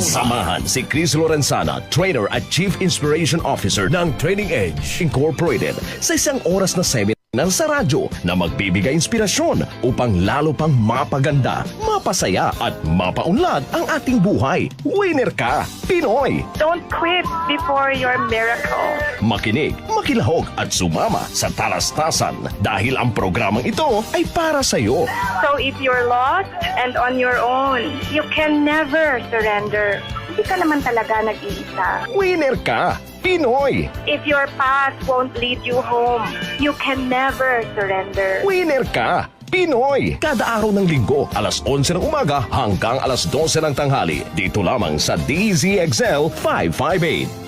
Samahan si Chris Lorenzana, trainer at Chief Inspiration Officer ng Training Edge Incorporated sa isang oras na seminar sa radyo na magbibigay inspirasyon upang lalo pang mapaganda, mapasaya at mapaunlad ang ating buhay. Winner ka, Pinoy! Don't quit before your miracle. Makinig, makilahok at sumama sa talastasan dahil ang programang ito ay para sa iyo. So if you're lost and on your own, you can never surrender. Hindi ka naman talaga nag-iisa. Winner ka, Pinoy! If your path won't lead you home, you can never surrender. Winner ka, Pinoy! Kada araw ng linggo, alas 11 ng umaga hanggang alas 12 ng tanghali. Dito lamang sa DZXL 558.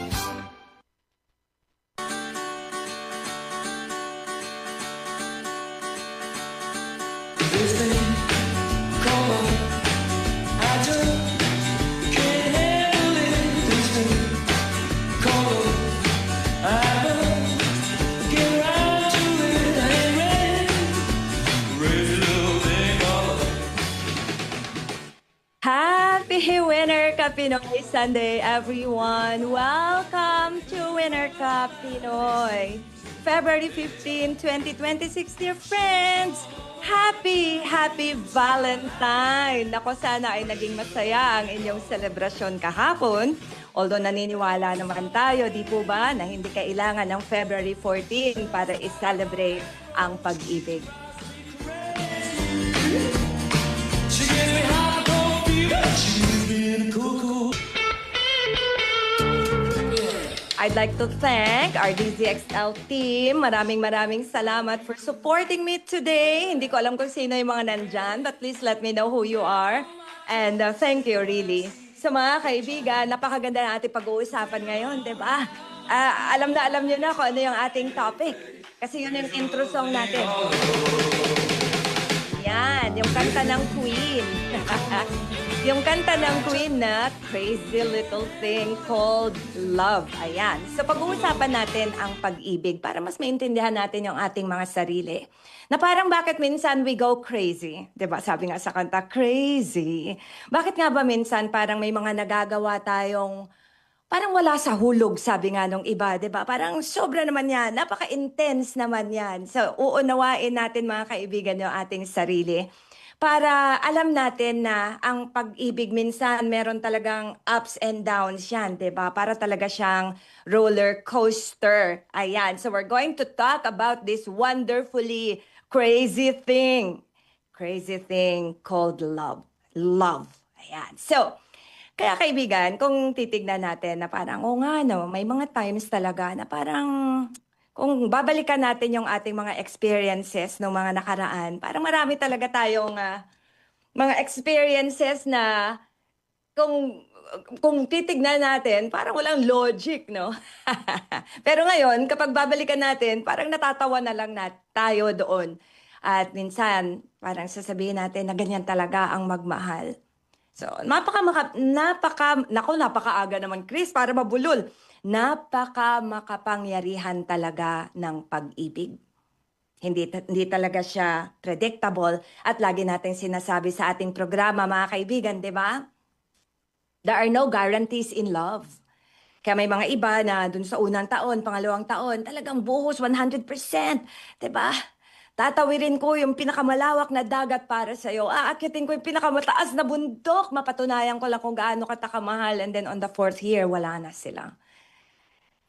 Happy Winner Cup Pinoy Sunday, everyone! Welcome to Winner Cup Pinoy! February 15, 2026, dear friends! Happy Valentine! Ako, sana ay naging masaya ang inyong selebrasyon kahapon. Although naniniwala naman tayo, di po ba, na hindi kailangan ng February 14 para i-celebrate ang pag-ibig. I'd like to thank our DZXL team. Maraming salamat for supporting me today. Hindi ko alam kung sino yung mga nandyan, but please let me know who you are. And thank you, really. Sa mga kaibigan, napakaganda na ating pag-uusapan ngayon, di ba? Alam nyo na kung ano yung ating topic. Kasi yun yung intro song natin. Yan, yung kanta ng Queen. Yung kanta ng Queen na Crazy Little Thing Called Love. Ayan. So pag-uusapan natin ang pag-ibig para mas maintindihan natin yung ating mga sarili. Na parang bakit minsan we go crazy? 'Di ba? Sabi nga sa kanta, crazy. Bakit nga ba minsan parang may mga nagagawa tayong parang wala sa hulog, sabi nga nung iba, 'di ba? Parang sobra naman 'yan, napaka-intense naman 'yan. So uunawain natin mga kaibigan yung ating sarili. Para alam natin na ang pag-ibig minsan meron talagang ups and downs yan, 'di ba? Para talaga siyang roller coaster. Ayan. So we're going to talk about this wonderfully crazy thing. Crazy thing called love. Love. Ayan. So, kaya kaibigan, kung titignan natin na parang, nga no, may mga times talaga na parang kung babalikan natin yung ating mga experiences ng mga nakaraan, parang marami talaga tayong mga experiences na kung titignan natin, parang walang logic, no? Pero ngayon, kapag babalikan natin, parang natatawa na lang tayo doon. At minsan, parang sasabihin natin na ganyan talaga ang magmahal. So, napakaaga naman, Chris, para mabulol. Makapangyarihan talaga ng pag-ibig. Hindi talaga siya predictable at lagi natin sinasabi sa ating programa, mga kaibigan, di ba? There are no guarantees in love. Kaya may mga iba na dun sa unang taon, pangalawang taon, talagang buhos 100%, di ba? Tatawirin ko yung pinakamalawak na dagat para sa'yo. Aakyatin ko yung pinakamataas na bundok. Mapatunayan ko lang kung gaano ka kamahal. And then on the 4th year, wala na sila.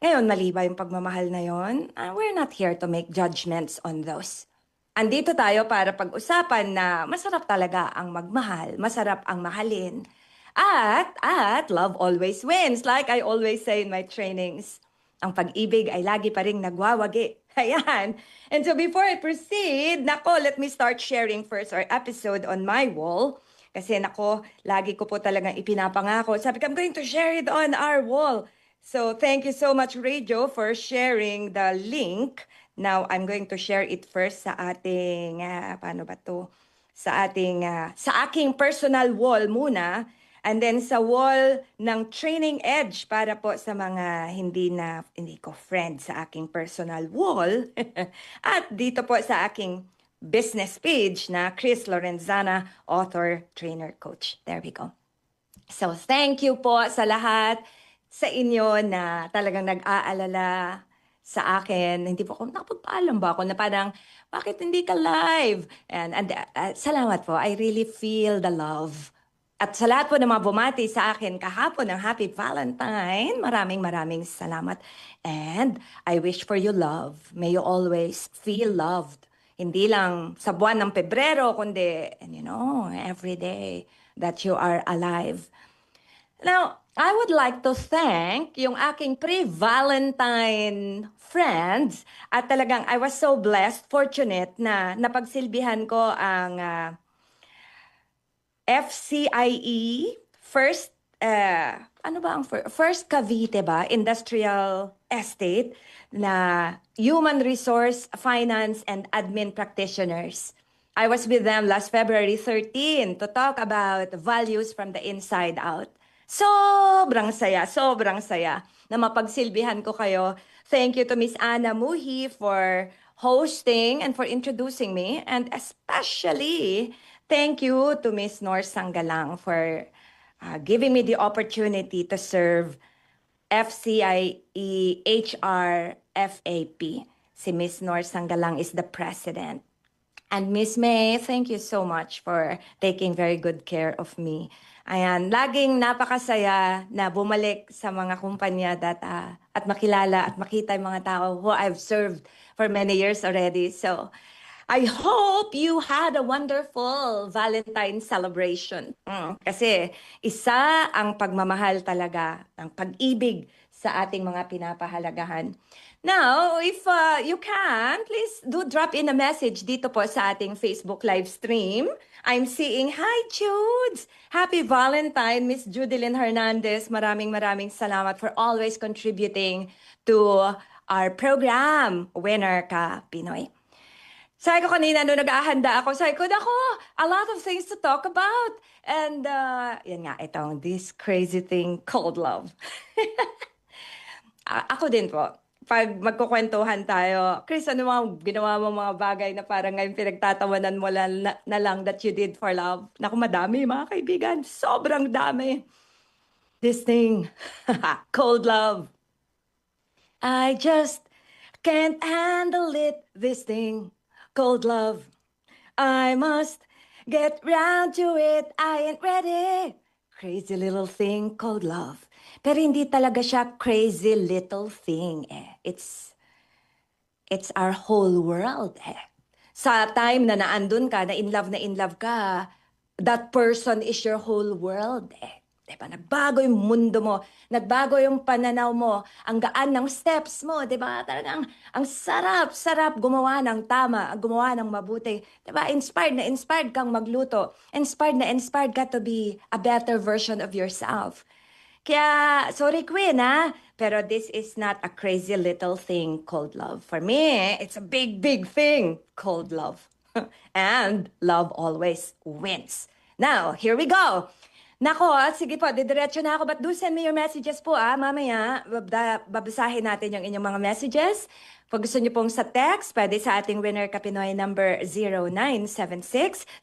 Ngayon, mali ba yung pagmamahal na yon? We're not here to make judgments on those. Andito tayo para pag-usapan na masarap talaga ang magmahal, masarap ang mahalin. At love always wins, like I always say in my trainings. Ang pag-ibig ay lagi pa ring nagwawagi. Ayan. And so before I proceed, let me start sharing first our episode on my wall. Kasi lagi ko po talagang ipinapangako. Sabi ko, I'm going to share it on our wall. So thank you so much, Radio, for sharing the link. Now, I'm going to share it first sa ating, sa aking personal wall muna. And then sa wall ng Training Edge para po sa mga hindi ko friend sa aking personal wall. At dito po sa aking business page na Chris Lorenzana, author, trainer, coach. There we go. So thank you po sa lahat sa inyo na talagang nag-aalala sa akin. Hindi po ako nakapagpaalam ba ako na parang, bakit hindi ka live? And salamat po. I really feel the love. At sa lahat po ng mga bumati sa akin kahapon ng Happy Valentine, maraming salamat. And I wish for you love. May you always feel loved. Hindi lang sa buwan ng Pebrero, kundi, and every day that you are alive. Now, I would like to thank yung aking pre-Valentine friends at talagang I was so blessed, fortunate na napagsilbihan ko ang FCIE, First Cavite ba? Industrial Estate na Human Resource, Finance, and Admin Practitioners. I was with them last February 13 to talk about values from the inside out. Sobrang saya na mapagsilbihan ko kayo. Thank you to Miss Ana Muhi for hosting and for introducing me. And especially, thank you to Miss Nor Sanggalang for giving me the opportunity to serve FCIE HR FAP. Si Miss Nor Sanggalang is the president. And Miss May, thank you so much for taking very good care of me. Ayan, laging napakasaya na bumalik sa mga kumpanya at makilala at makita yung mga tao who I've served for many years already. So, I hope you had a wonderful Valentine celebration. Kasi isa ang pagmamahal talaga, ang pag-ibig sa ating mga pinapahalagahan. Now, if you can, please do drop in a message dito po sa ating Facebook live stream. I'm seeing, hi Judes! Happy Valentine, Miss Judilyn Hernandez. Maraming salamat for always contributing to our program, Winner Ka Pinoy. Sabi ko kanina, nung nag-ahanda ako, sabi ko, a lot of things to talk about. And yan nga, this crazy thing called love. Ako din po. Pag magkukwentuhan tayo, Chris, ano mga ginawa mo mga bagay na parang ngayon pinagtatawanan mo na lang that you did for love? Naku, madami mga kaibigan. Sobrang dami. This thing, cold love. I just can't handle it, this thing, cold love. I must get round to it, I ain't ready. Crazy little thing called love. Pero hindi talaga siya crazy little thing eh. It's our whole world eh. Sa time na naandun ka, na in love ka, that person is your whole world eh. Diba? Nagbago yung mundo mo, nagbago yung pananaw mo, ang gaan ng steps mo, diba? Talagang ang sarap gumawa ng tama, gumawa ng mabuti. Diba? Inspired kang magluto. Inspired ka to be a better version of yourself. Kaya, sorry Queen pero this is not a crazy little thing called love. For me, it's a big thing called love. And love always wins. Now, here we go. Nako, sige po, didiretso na ako. But do send me your messages po mamaya. Babasahin natin yung inyong mga messages. Pag gusto niyo pong sa text, pwede sa ating Winner Ka Pinoy number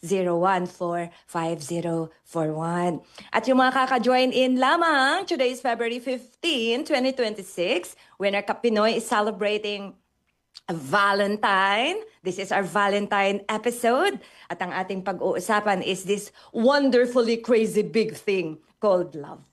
0976-014-5041. At yung mga kaka-join in lamang, today is February 15, 2026. Winner Ka Pinoy is celebrating Valentine. This is our Valentine episode. At ang ating pag-uusapan is this wonderfully crazy big thing called love.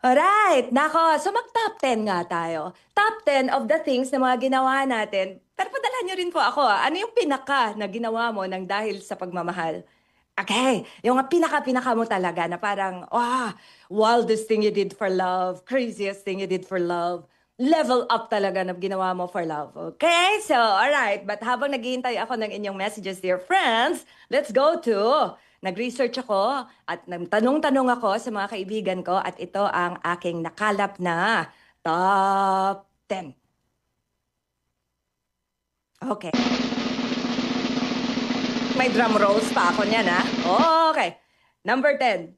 Alright, nako, so mag-top 10 nga tayo. Top 10 of the things na mga ginawa natin. Pero padalhan nyo rin po ako, ano yung pinaka na ginawa mo ng dahil sa pagmamahal? Okay, yung pinaka mo talaga na parang, wildest thing you did for love, craziest thing you did for love. Level up talaga na ginawa mo for love. Okay? So, alright. But habang naghihintay ako ng inyong messages, dear friends, let's go to... Nag-research ako at tanong-tanong ako sa mga kaibigan ko at ito ang aking nakalap na top 10. Okay. May drum rolls pa ako niyan Okay. Number 10.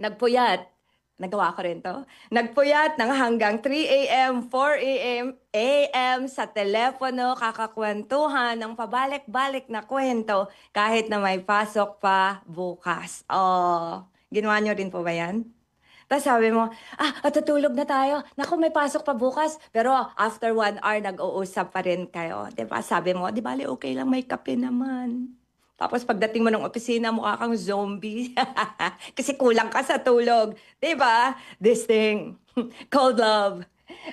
Nagpuyat. Nagawa ko rin to. Nagpuyat ng hanggang 3 a.m., 4 a.m. sa telepono, kakakwentuhan ng pabalik-balik na kwento kahit na may pasok pa bukas. Ginawa nyo rin po ba yan? Tapos sabi mo, tutulog na tayo. Naku, may pasok pa bukas. Pero after 1 hour, nag-uusap pa rin kayo. Diba? Sabi mo, di bali, okay lang, may kape naman. Tapos pagdating mo ng opisina, mukha kang zombie. Kasi kulang ka sa tulog. Diba? This thing, called love.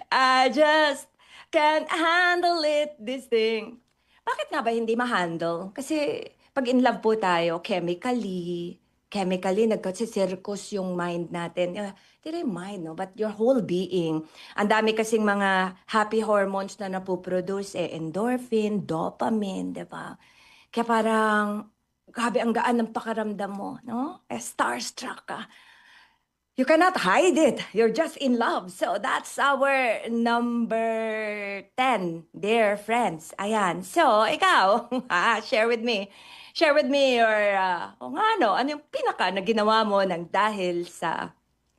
I just can't handle it, this thing. Bakit nga ba hindi ma-handle? Kasi pag in love po tayo, chemically, nagkasisirkus yung mind natin. Hindi yung mind, no? But your whole being. Ang dami kasing mga happy hormones na napoproduce, endorphin, dopamine, di ba? Kaya parang, grabe ang gaan ng pakaramdam mo, no? Starstruck ka. You cannot hide it. You're just in love. So that's our number 10, dear friends. Ayan. So, ikaw, share with me. Share with me your, kung ano yung pinaka na ginawa mo ng dahil sa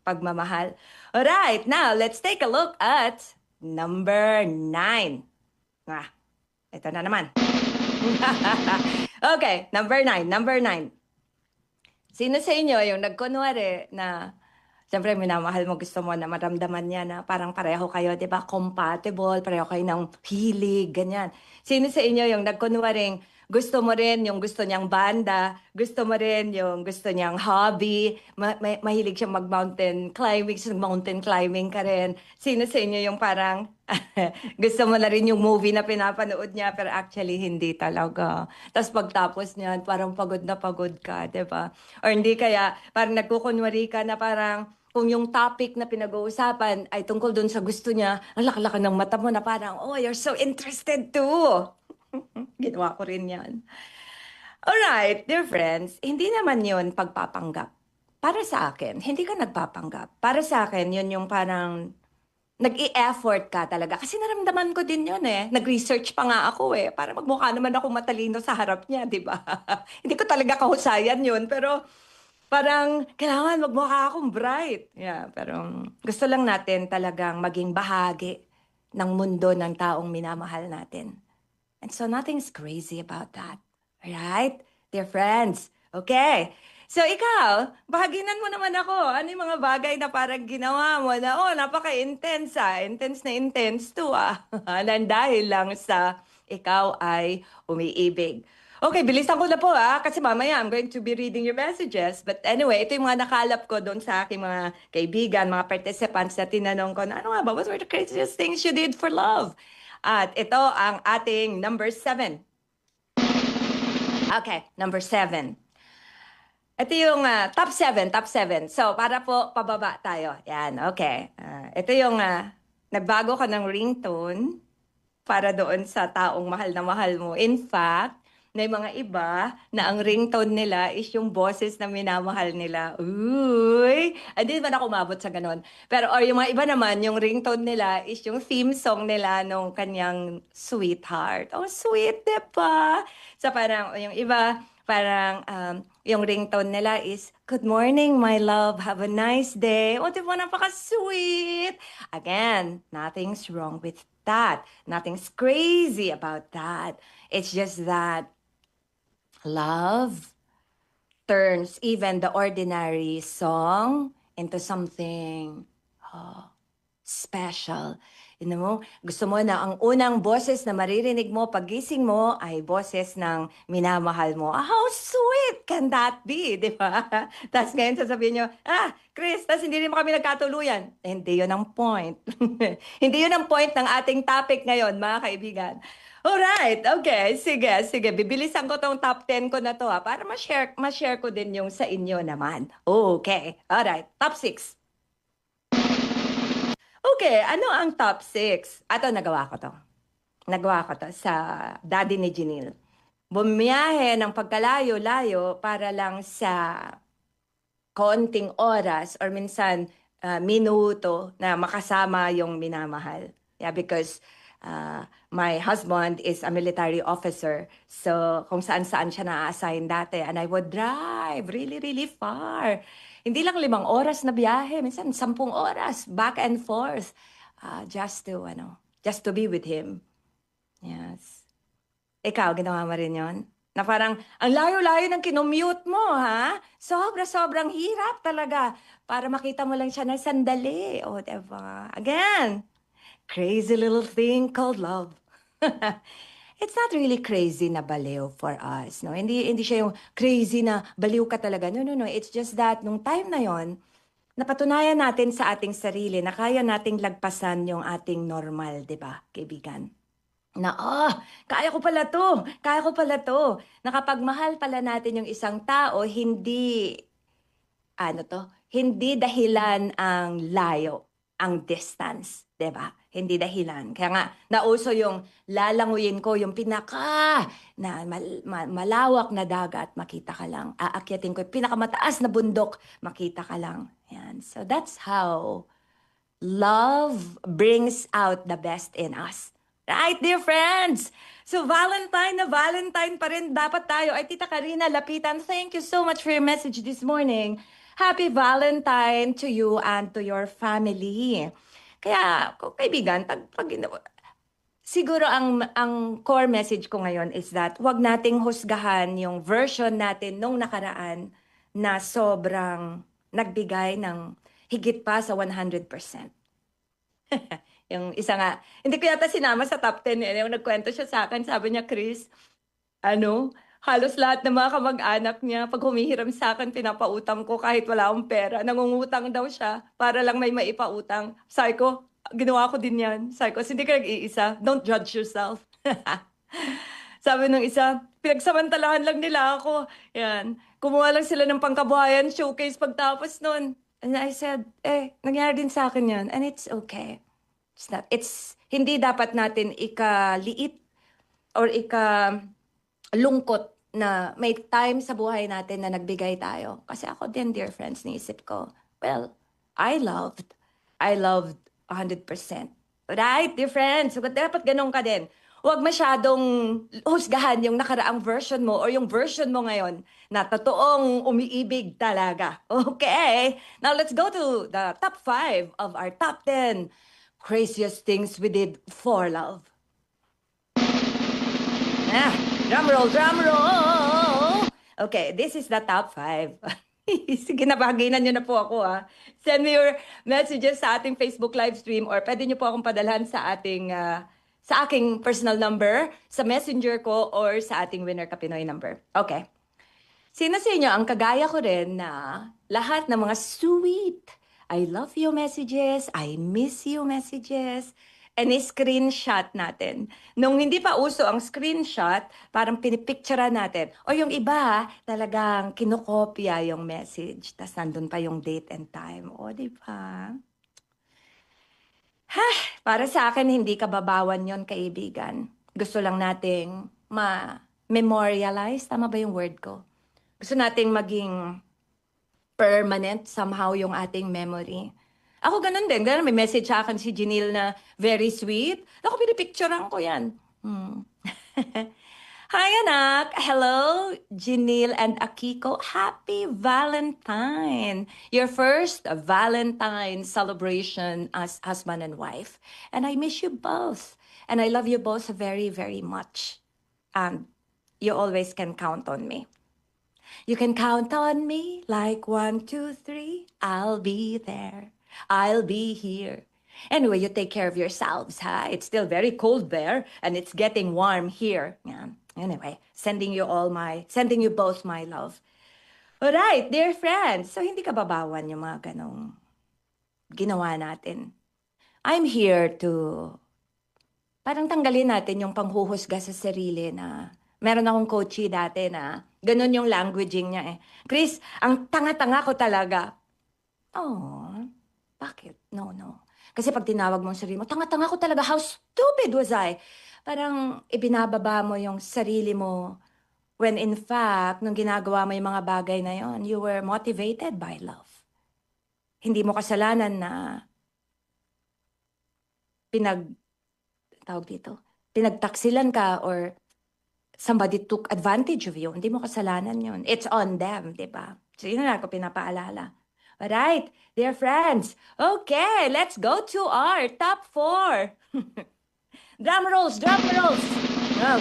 pagmamahal. Alright, now let's take a look at number 9. Ito na naman. Okay, number 9. Sino sa inyo yung nagkunwari na siyempre, minamahal mo, gusto mo na maramdaman niya na parang pareho kayo, di ba? Compatible, pareho kayo ng hilig, ganyan. Sino sa inyo yung nagkunwaring gusto mo rin yung gusto niyang banda, gusto mo rin yung gusto niyang hobby, mahilig siya mag-mountain climbing ka rin. Sino sa inyo yung parang gusto mo na rin yung movie na pinapanood niya, pero actually hindi talaga. Tapos pagtapos niyan, parang pagod na pagod ka, di ba? Or hindi kaya, parang nagkukunwari ka na parang kung yung topic na pinag-uusapan ay tungkol dun sa gusto niya, ang laki-laki ng mata mo na parang, oh, you're so interested too. Ginawa ko rin yan. Alright, dear friends, hindi naman yun pagpapanggap. Para sa akin, hindi ka nagpapanggap. Para sa akin, yun yung parang nag-i-effort ka talaga. Kasi naramdaman ko din yun eh. Nag-research pa nga ako eh. Para magmukha naman ako matalino sa harap niya, di ba? Hindi ko talaga kahusayan yun. Pero parang kailangan magmukha akong bright. Yeah, pero gusto lang natin talagang maging bahagi ng mundo ng taong minamahal natin. And so nothing's crazy about that. Alright? Dear friends. Okay. So ikaw, bahaginan mo naman ako. Ano yung mga bagay na parang ginawa mo na, napaka-intense Intense na intense to Dahil lang sa ikaw ay umiibig. Okay, bilisan ko na po kasi mamaya I'm going to be reading your messages. But anyway, ito yung mga nakalap ko doon sa aking mga kaibigan, mga participants na tinanong ko na, ano nga ba, what were the craziest things you did for love? At ito ang ating number 7. Okay, number 7. Ito yung top 7. So, para po pababa tayo. Yan, okay. Ito yung nagbago ka ng ringtone para doon sa taong mahal na mahal mo. In fact, may mga iba na ang ringtone nila is yung boses na minamahal nila. Uy! Hindi man ako umabot sa ganun. Pero or yung mga iba naman, yung ringtone nila is yung theme song nila nung kanyang sweetheart. Oh, sweet, diba? So parang yung iba, parang yung ringtone nila is, good morning, my love. Have a nice day. Oh, diba? Napaka-sweet. Again, nothing's wrong with that. Nothing's crazy about that. It's just that love turns even the ordinary song into something special. You know, gusto mo na ang unang boses na maririnig mo pagising mo ay boses ng minamahal mo. How sweet can that be, di ba? Tapos ngayon sasabihin nyo, Chris, tas hindi rin mo kami nagkatuluyan. Hindi yun ang point. Hindi yun ang point ng ating topic ngayon, mga kaibigan. Alright, okay. Sige. Bibilisan ko tong top 10 ko na to para ma-share ko din yung sa inyo naman. Okay. Alright, top 6. Okay, ano ang top 6? Nagawa ko to. Nagawa ko to sa daddy ni Janelle. Bumiyahe ng pagkalayo-layo para lang sa konting oras or minsan minuto na makasama yung minamahal. Yeah, because my husband is a military officer. So, kung saan-saan siya na-assign dati. And I would drive really, really far. Hindi lang 5 oras na biyahe. Minsan 10 oras. Back and forth. Just to be with him. Yes. Ikaw, ginawa mo rin yun? Na parang, ang layo-layo ng kinomute mo, ha? Sobrang hirap talaga para makita mo lang siya ng sandali. O, diba? Again, crazy little thing called love. It's not really crazy na baliw for us, no? Hindi siya yung crazy na baliw ka talaga. No. It's just that nung time na yon, napatunayan natin sa ating sarili na kaya nating lagpasan yung ating normal, di ba, kaibigan? Na, kaya ko pala to, na kapag mahal pala natin yung isang tao, hindi dahilan ang layo, ang distance, 'di ba? Hindi dahilan. Kaya nga, nauso yung lalanguyin ko, yung pinaka na malawak na dagat, makita ka lang. Aakyatin ko yung pinakamataas na bundok, makita ka lang. Yan. So that's how love brings out the best in us. Right, dear friends? So Valentine na Valentine pa rin dapat tayo. Ay, Tita Karina Lapitan, thank you so much for your message this morning. Happy Valentine to you and to your family. Kaya, kaibigan, siguro ang core message ko ngayon is that wag nating husgahan yung version natin nung nakaraan na sobrang nagbigay ng higit pa sa 100%. Yung isa nga, hindi ko yata sinama sa top 10 eh. Yung nagkwento siya sa akin, sabi niya, Chris, halos lahat ng mga kamag-anak niya, pag humihiram sa akin, pinapautang ko kahit wala akong pera. Nangungutang daw siya para lang may maipautang. Sabi ko, ginawa ko din yan. Sabi ko, hindi ka nag-iisa. Don't judge yourself. Sabi nung isa, pinagsamantalahan lang nila ako. Yan. Kumuha lang sila ng pangkabuhayan showcase pagtapos nun. And I said, nangyari din sa akin yan. And it's okay. Hindi dapat natin ikaliit or ikalungkot na may time sa buhay natin na nagbigay tayo. Kasi ako din, dear friends, naisip ko, well, I loved 100%. Right, dear friends? So, dapat ganun ka din. Huwag masyadong husgahan yung nakaraang version mo or yung version mo ngayon na totoong umiibig talaga. Okay? Now, let's go to the top 5 of our top 10 craziest things we did for love. Drum roll! Okay, this is the top 5. Sige, nabahaginan nyo na po ako, ha. Send me your messages sa ating Facebook live stream or pwede nyo po akong padalhan sa aking personal number, sa messenger ko, or sa ating Winner Ka Pinoy number. Okay. Sino sa inyo ang kagaya ko rin na lahat ng mga sweet I love you messages, I miss you messages, and screenshot natin. Nung hindi pa uso ang screenshot, parang pinipicturean natin. O yung iba, talagang kinokopya yung message. Tapos nandun pa yung date and time. O, di ba? Para sa akin, hindi kababawan yon, kaibigan. Gusto lang nating ma-memorialize. Tama ba yung word ko? Gusto nating maging permanent somehow yung ating memory. Ako ganun din. Ganun, may message sa akin si Janelle na very sweet. Ako, pinipicturean ko yan. Hi, anak. Hello, Janelle and Akiko. Happy Valentine. Your first Valentine celebration as husband and wife. And I miss you both. And I love you both very, very much. And you always can count on me. You can count on me like 1, 2, 3. I'll be there. I'll be here. Anyway, you take care of yourselves, ha? It's still very cold there, and it's getting warm here. Yeah. Anyway, sending you both my love. Alright, dear friends. So, hindi ka babawan yung mga ganong ginawa natin. I'm here to parang tanggalin natin yung panghuhusga sa sarili na meron akong coachee dati na ganun yung languaging niya eh. Chris, ang tanga-tanga ko talaga. Oh, bakit? No. Kasi pag tinawag mo ang sarili mo, tanga-tanga ko talaga. How stupid was I? Parang ibinababa mo yung sarili mo when in fact, nung ginagawa mo yung mga bagay na yon, you were motivated by love. Hindi mo kasalanan na pinagtaksilan ka or somebody took advantage of you. Hindi mo kasalanan yun. It's on them, di ba? So, yun na ako pinapaalala. Alright, dear friends. Okay, let's go to our top 4. Drum rolls.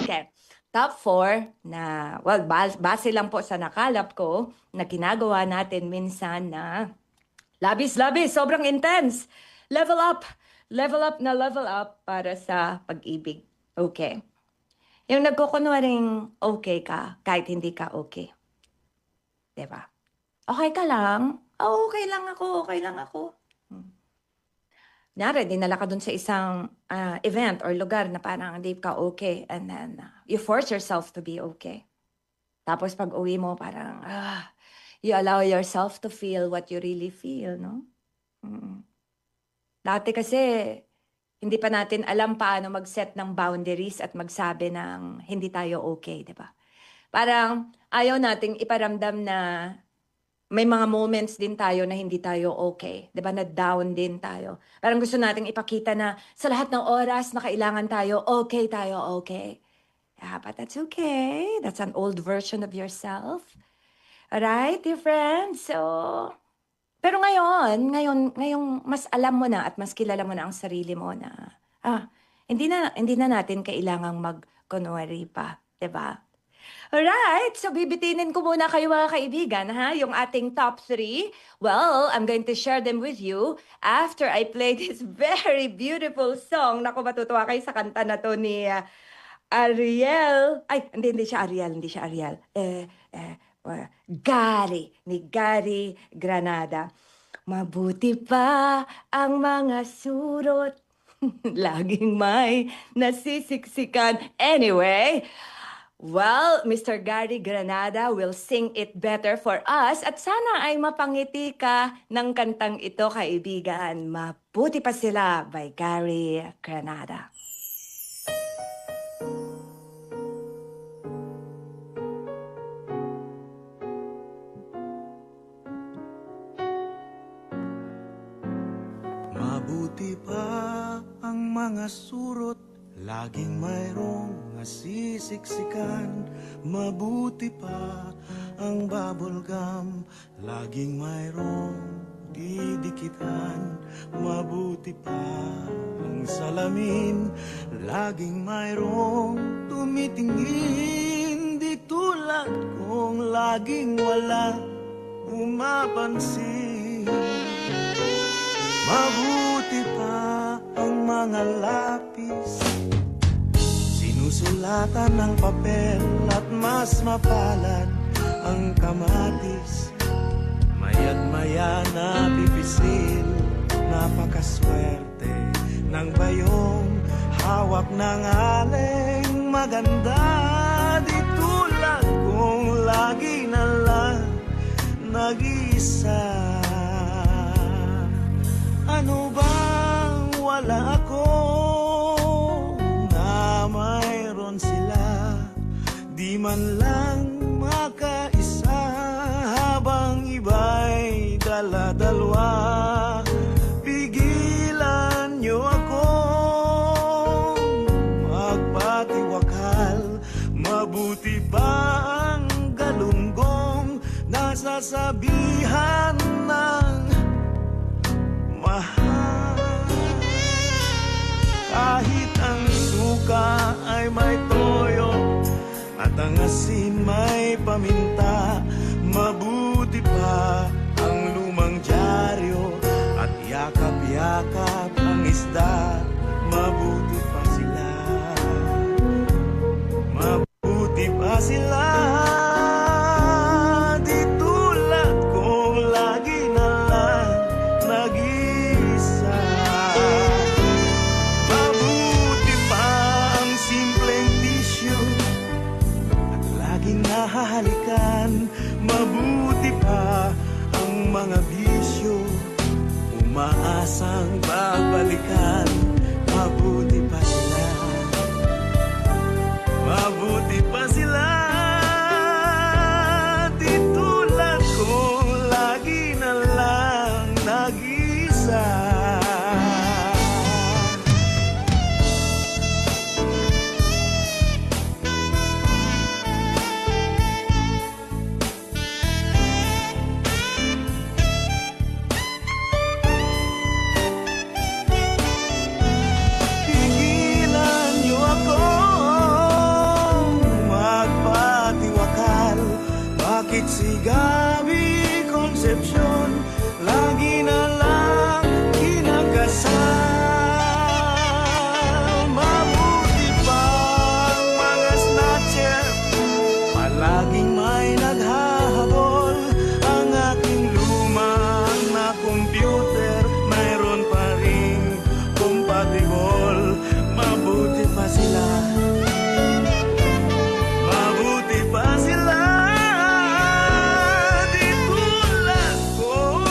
Okay. top 4 na, well, base lang po sa nakalap ko na ginagawa natin minsan na labis-labis, sobrang intense. Level up na level up para sa pag-ibig. Okay. Yung nagkukunwaring okay ka, kahit hindi ka okay. Diba? Okay ka lang? Oh, okay lang ako, okay lang ako. Nyari, dinala ka dun sa isang event or lugar na parang hindi ka okay and then you force yourself to be okay. Tapos pag uwi mo, parang you allow yourself to feel what you really feel, no? Dati kasi, hindi pa natin alam paano mag-set ng boundaries at magsabi ng hindi tayo okay, di ba? Parang ayaw nating iparamdam na may mga moments din tayo na hindi tayo okay. Di ba? Na down din tayo. Parang gusto nating ipakita na sa lahat ng oras na kailangan tayo, okay. Yeah, but that's okay. That's an old version of yourself. Alright, dear friends? So, pero ngayon, mas alam mo na at mas kilala mo na ang sarili mo na, hindi na natin kailangang mag-kunwari pa. Di ba? Alright, so bibitinin ko muna kayo mga kaibigan, yung ating top 3. Well, I'm going to share them with you after I play this very beautiful song. Naku, matutuwa kayo sa kanta na to ni Ariel. Ay, hindi siya Ariel. Ni Gary Granada. Mabuti pa ang mga surot, laging may nasisiksikan. Anyway, well, Mr. Gary Granada will sing it better for us at sana ay mapangiti ka ng kantang ito, kaibigan. Mabuti pa sila by Gary Granada. Mabuti pa ang mga surot, laging mayroong nasisiksikan. Mabuti pa ang bubblegum, laging mayroong didikitan. Mabuti pa ang salamin, laging mayroong tumitingin. Di tulad kong laging wala umapansin. Mabuti pa ang mga lapis, sinusulatan ng papel at mas mapalad ang kamatis. Maya't maya na pipisil, napakaswerte ng bayong hawak ng aleng maganda. Di tulad kong lagi na lang nag-iisa. Ano bang wala ako na mayroon sila? Di man lang makaisa habang iba'y dala-dalwa. Pigilan niyo ako magpatiwakal. Mabuti ba ang galunggong nasasabihan ng mahal? Kahit ang suka ay may toyo at ang asin may paminta, mabuti pa ang lumang dyaryo at yakap-yakap ang isda. Mabuti pa sila, mabuti pa sila. Di tulad kong lagi na lang nag-iisa. Mabuti pa ang simpleng tissue at laging nahahalikan. Mabuti pa ang mga bisyo, umaasang babalikan. Mabuti pa sila, mabuti pa sila. Di tulad kong lagi na lang nag-iisa. resepsyon, lagi na lang kinakasal. Mabuti pa ang mga snatcher, palaging may naghahabol. Ang aking lumang na computer, mayroon pa rin compatible. Mabuti pa sila, mabuti pa sila. Di tulad ko,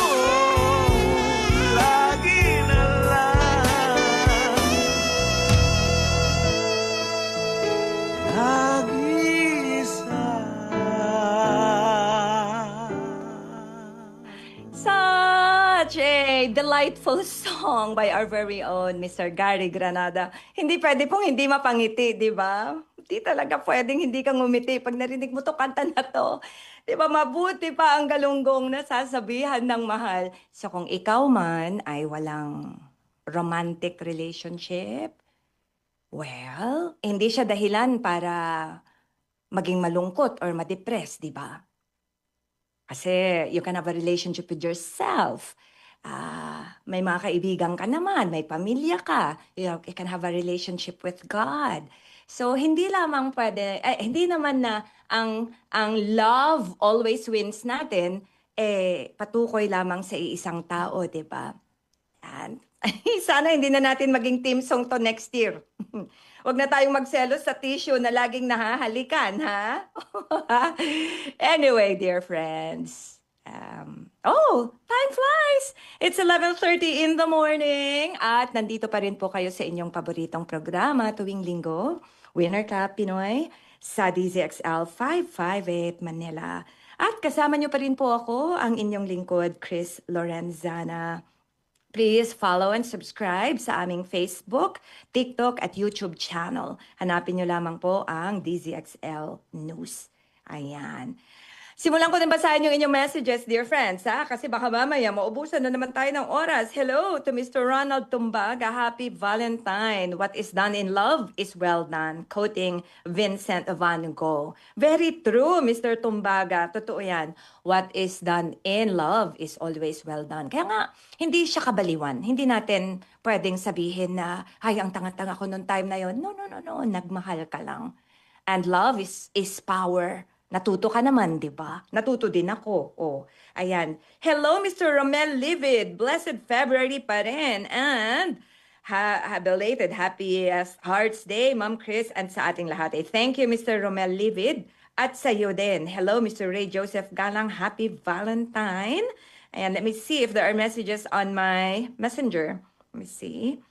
lagi na lang nag-isa. Such a delightful song by our very own Mr. Gary Granada. Hindi pwede pong hindi mapangiti, di ba? Hindi talaga pwedeng hindi ka ngumiti pag narinig mo to kanta na to. Di ba, mabuti pa ang galunggong na sasabihan ng mahal. So kung ikaw man ay walang romantic relationship, well, hindi siya dahilan para maging malungkot or ma-depress, di ba? Kasi you can have a relationship with yourself. May mga kaibigan ka naman, may pamilya ka. You can have a relationship with God. So hindi lamang pwede, hindi naman na ang love always wins natin, patukoy lamang sa iisang tao, di ba? And sana hindi na natin maging team song to next year. Huwag na tayong magselos sa tissue na laging nahahalikan, ha? Anyway, dear friends. Time flies! It's 11:30 in the morning at nandito pa rin po kayo sa inyong paboritong programa tuwing linggo, Winner Cup Pinoy, sa DZXL 558 Manila. At kasama niyo pa rin po ako, ang inyong lingkod, Chris Lorenzana. Please follow and subscribe sa aming Facebook, TikTok at YouTube channel. Hanapin niyo lamang po ang DZXL News. Ayan. Simulan ko na basahin yung inyong messages, dear friends, ha? Kasi baka mamaya maubusan na naman tayo ng oras. Hello to Mr. Ronald Tumbaga. Happy Valentine. What is done in love is well done. Quoting Vincent van Gogh. Very true, Mr. Tumbaga. Totoo yan. What is done in love is always well done. Kaya nga, hindi siya kabaliwan. Hindi natin pwedeng sabihin na, ay, ang tanga-tanga ko noong time na yon. No. Nagmahal ka lang. And love is power. Natuto ka naman, di ba? Natuto din ako. Ayan. Hello, Mr. Romel Livid. Blessed February pa rin. And belated happy Hearts Day, Ma'am Chris, and sa ating lahat. Thank you, Mr. Romel Livid. At sa iyo din. Hello, Mr. Ray Joseph Galang. Happy Valentine. And let me see if there are messages on my messenger. Let me see.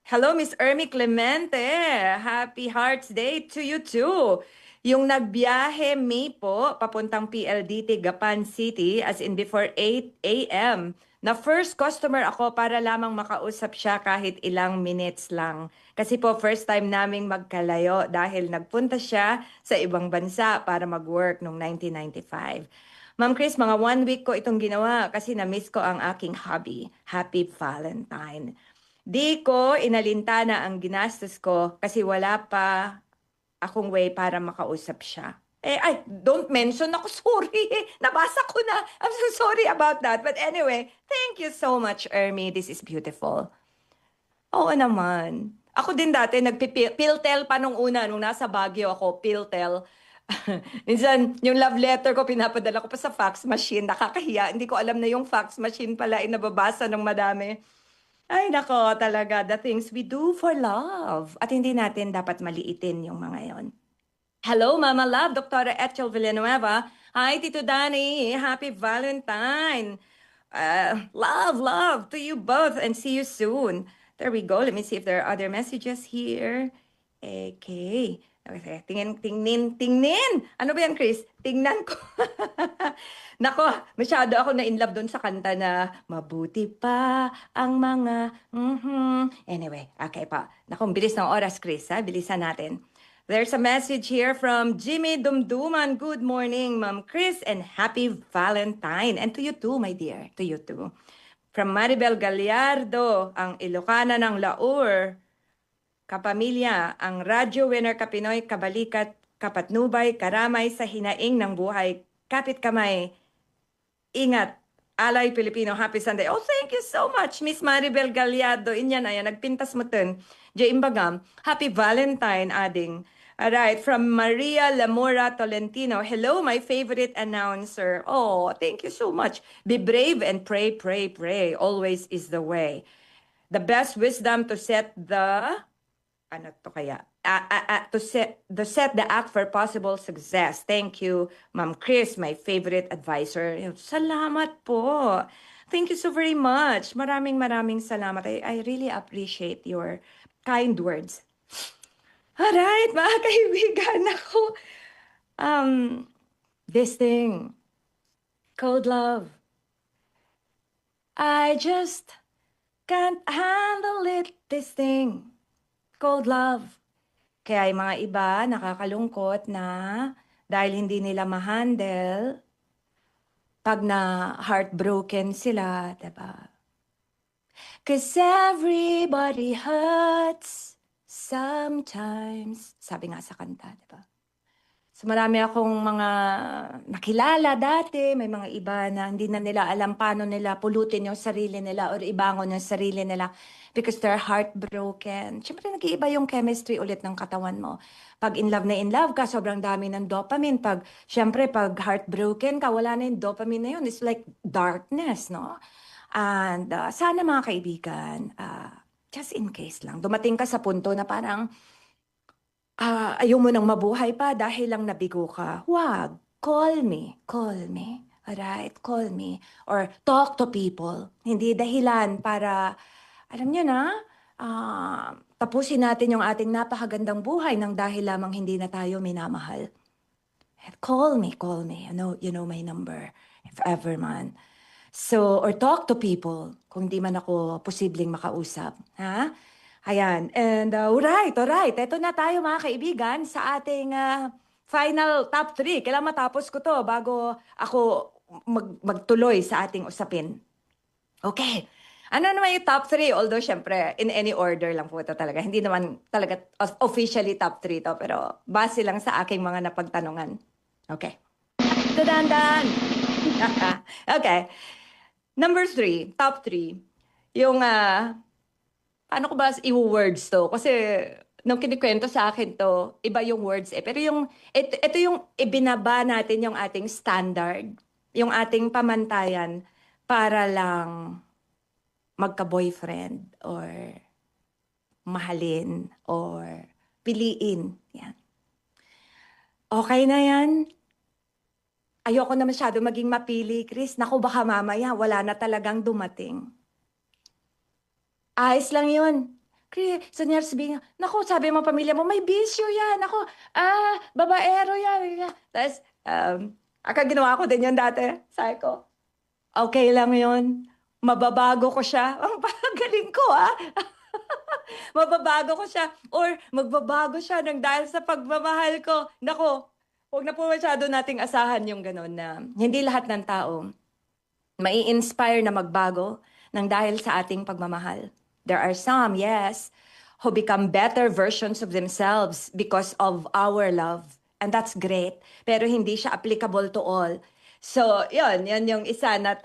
Hello, Miss Ermi Clemente. Happy Hearts Day to you too. Yung nagbiyahe me po, papuntang PLDT, Gapan City, as in before 8 a.m. Na first customer ako para lamang makausap siya kahit ilang minutes lang. Kasi po first time naming magkalayo dahil nagpunta siya sa ibang bansa para mag-work noong 1995. Ma'am Chris, mga 1 week ko itong ginawa kasi na-miss ko ang aking hobby. Happy Valentine. Di ko inalintana ang ginastos ko kasi wala pa akong way para makausap siya. Don't mention ako. Sorry. Nabasa ko na. I'm so sorry about that. But anyway, thank you so much, Ermi. This is beautiful. Oo naman. Ako din dati, nagpipiltel pa nung una. Nung nasa Baguio ako, piltel. Minsan, yung love letter ko, pinapadala ko pa sa fax machine. Nakakahiya. Hindi ko alam na yung fax machine pala ay nababasa ng madami. Ay, nako, talaga, the things we do for love. At hindi natin dapat maliitin yung mga yon. Hello, Mama Love, Dr. Ethel Villanueva. Hi, Tito Danny. Happy Valentine. Love to you both and see you soon. There we go. Let me see if there are other messages here. Okay. Tingnin. Ano ba yan, Chris? Tingnan ko. Nako, masyado ako na-inlove doon sa kanta na mabuti pa ang mga... Anyway, okay pa. Nako, bilis ng oras, Chris. Bilisan natin. There's a message here from Jimmy Dumduman. Good morning, Ma'am Chris, and happy Valentine. And to you too, my dear. To you too. From Maribel Gallardo, ang Ilocana ng Laur. Kapamilya, ang Radyo Winner Kapinoy, Kabalikat, Kapatnubay, Karamay sa hinaing ng buhay, kapit kamay, Ingat. Alay Filipino, happy Sunday. Oh, thank you so much, Miss Maribel Gallardo. Inyan, ayan, nagpintas mo dun. J. Imbagam, happy Valentine, ading. Alright, from Maria Lamora Tolentino. Hello, my favorite announcer. Oh, thank you so much. Be brave and pray, pray, pray. Always is the way. The best wisdom to set the ano to kaya? To set the act for possible success. Thank you, Ma'am Chris, my favorite advisor. Salamat po. Thank you so very much. Maraming salamat. I really appreciate your kind words. Alright, mga kaibigan, ako. This thing, called love. I just can't handle it, this thing called love. Kaya yung mga iba nakakalungkot na dahil hindi nila ma-handle pag na heartbroken sila, diba? 'Cause everybody hurts sometimes. Sabi nga sa kanta, diba? So marami akong mga nakilala dati, may mga iba na hindi na nila alam paano nila pulutin yung sarili nila or ibangon yung sarili nila because they're heartbroken. Siyempre nag-iiba yung chemistry ulit ng katawan mo. Pag in love ka, sobrang dami ng dopamine. Siyempre pag heartbroken ka, wala na yung dopamine na yun. It's like darkness, no? And sana mga kaibigan, just in case lang, dumating ka sa punto na parang ayaw mo nang mabuhay pa dahil lang nabigo ka. Wag. Call me. Alright? Call me. Or talk to people. Hindi dahilan para, alam niyo na, tapusin natin yung ating napakagandang buhay nang dahil lamang hindi na tayo minamahal. Call me. You know my number. If ever man. So, or talk to people kung di man ako posibleng makausap. Ha? Ayan. And alright. Ito na tayo mga kaibigan sa ating final top 3. Kailangan matapos ko to bago ako magtuloy sa ating usapin. Okay. Ano naman yung top 3? Although syempre, in any order lang po ito talaga. Hindi naman talaga officially top 3 to. Pero base lang sa aking mga napagtanungan. Okay. Dadan! Okay. Number 3, top 3. Yung paano ko ba i-words to? Kasi nung kinikwento sa akin to, iba yung words eh. Pero ito yung ibinaba natin yung ating standard, yung ating pamantayan para lang magka-boyfriend or mahalin or piliin. Yan. Okay na yan? Ayoko na masyado maging mapili, Chris. Naku, baka mamaya wala na talagang dumating. Ayos lang yun. So niya sabihin, naku, sabi mo pamilya mo, may bisyo yan. Naku, babaero yan. Tapos, ginawa ko din yun dati. Sabi ko, okay lang yun. Mababago ko siya. Ang galing ko, Mababago ko siya. Or magbabago siya nang dahil sa pagmamahal ko. Naku, huwag na po masyado nating asahan yung gano'n na hindi lahat ng tao mai-inspire na magbago nang dahil sa ating pagmamahal. There are some, yes, who become better versions of themselves because of our love. And that's great. Pero hindi siya applicable to all. So, yan yung isa na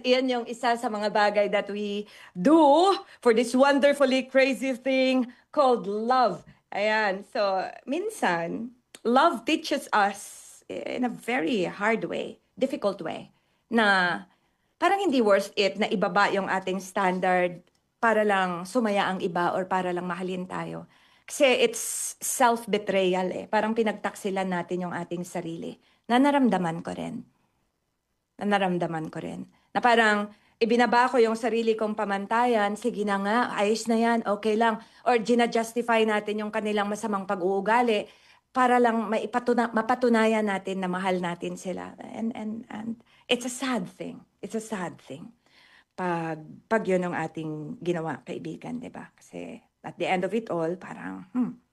yan yung isa sa mga bagay that we do for this wonderfully crazy thing called love. Ayan. So, minsan, love teaches us in a very hard way, difficult way, na parang hindi worth it na ibaba yung ating standard para lang sumaya ang iba or para lang mahalin tayo. Kasi it's self-betrayal eh. Parang pinagtaksilan natin yung ating sarili. Naramdaman ko rin. Na parang ibinaba ko yung sarili kong pamantayan, sige na nga, ayos na yan, okay lang. Or gina-justify natin yung kanilang masamang pag-uugali para lang mapatunayan natin na mahal natin sila. And it's a sad thing. Pag yun ang ating ginawa, kaibigan, di ba? Kasi at the end of it all, parang,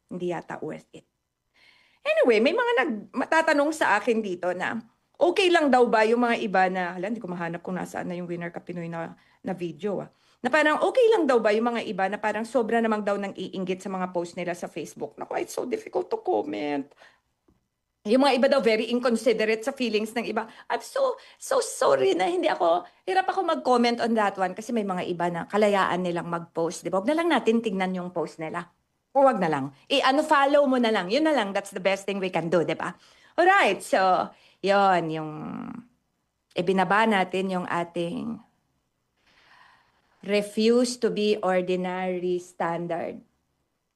hindi yata worth it. Anyway, may mga matatanong sa akin dito na, okay lang daw ba yung mga iba na, hindi ko mahanap kung nasaan na yung Winner Ka Pinoy na video, na parang okay lang daw ba yung mga iba na parang sobra namang daw nang iinggit sa mga post nila sa Facebook. Naku, it's so difficult to comment. Yung mga iba daw very inconsiderate sa feelings ng iba. I'm so sorry na hirap ako mag-comment on that one kasi may mga iba na kalayaan nilang mag-post, di ba? Huwag na lang natin tingnan yung post nila. O wag na lang. Follow mo na lang. Yun na lang. That's the best thing we can do, di ba? Alright, so, yon yung ibinaba natin yung ating refuse to be ordinary standard.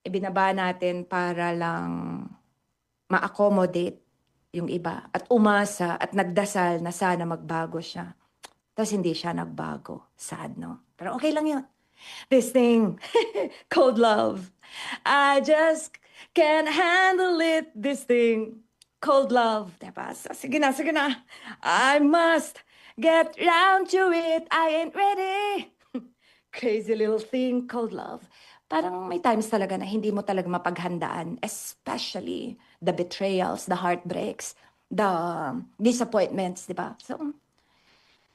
Ibinaba natin para lang ma-accommodate yung iba at umasa at nagdasal na sana magbago siya. Tapos hindi siya nagbago. Sad, no? Pero okay lang yun. This thing, cold love. I just can't handle it, this thing, cold love. Diba? So, sige na, sige na. I must get round to it. I ain't ready. Crazy little thing, cold love. Parang may times talaga na hindi mo talaga mapaghandaan, especially the betrayals, the heartbreaks, the disappointments, di ba? So,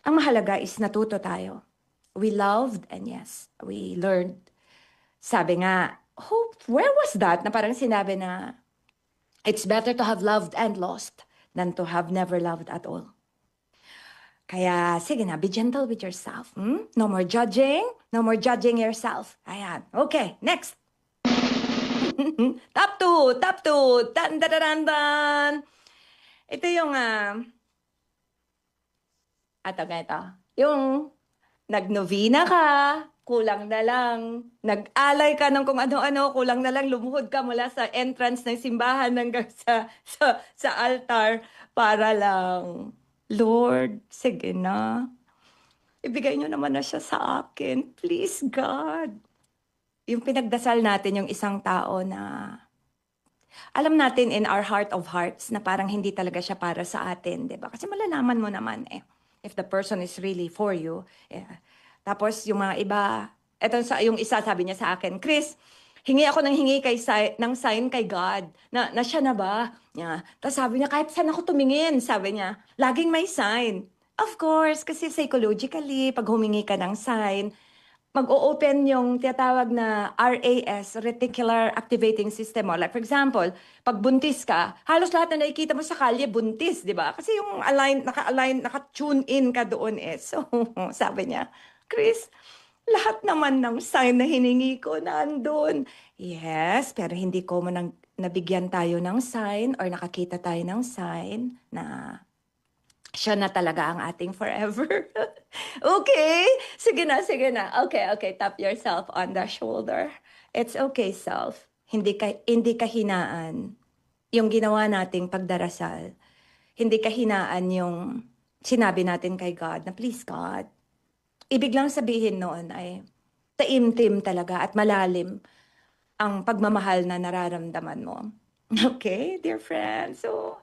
ang mahalaga is natuto tayo. We loved and yes, we learned. Sabi nga, where was that? Na parang sinabi na, it's better to have loved and lost than to have never loved at all. Kaya, sige na, be gentle with yourself. No more judging. No more judging yourself. Ayan. Okay, next. Top 2. Dan, dan, dan, dan. Ito yung, ito. Yung, nagnovena ka, kulang na lang. Nag-alay ka ng kung ano-ano, kulang na lang. Lumuhod ka mula sa entrance ng simbahan hanggang sa altar para lang, Lord, sige na. Ibigay niyo naman na siya sa akin. Please, God. Yung pinagdasal natin yung isang tao na alam natin in our heart of hearts na parang hindi talaga siya para sa atin, di ba? Kasi malalaman mo naman if the person is really for you. Yeah. Tapos yung mga iba, yung isa sabi niya sa akin, Chris, hingi ako ng hingi ng sign kay God. Na siya na ba? Yeah. Tapos sabi niya, kahit saan ako tumingin, sabi niya, laging may sign. Of course, kasi psychologically, pag humingi ka ng sign, mag-o-open yung tinatawag na RAS, Reticular Activating System mo. Like for example, pag buntis ka, halos lahat na nakikita mo sa kalye, buntis, di ba? Kasi yung naka-tune in ka doon . So, sabi niya, Chris, lahat naman ng sign na hiningi ko nandun. Yes, pero hindi ko mo nabigyan tayo ng sign or nakakita tayo ng sign na siya na talaga ang ating forever. Okay? Sige na. Okay. Tap yourself on the shoulder. It's okay, self. Hindi ka hinaan yung ginawa nating pagdarasal. Hindi ka hinaan yung sinabi natin kay God na, please God. Ibig lang sabihin noon ay taimtim talaga at malalim ang pagmamahal na nararamdaman mo. Okay, dear friends? So,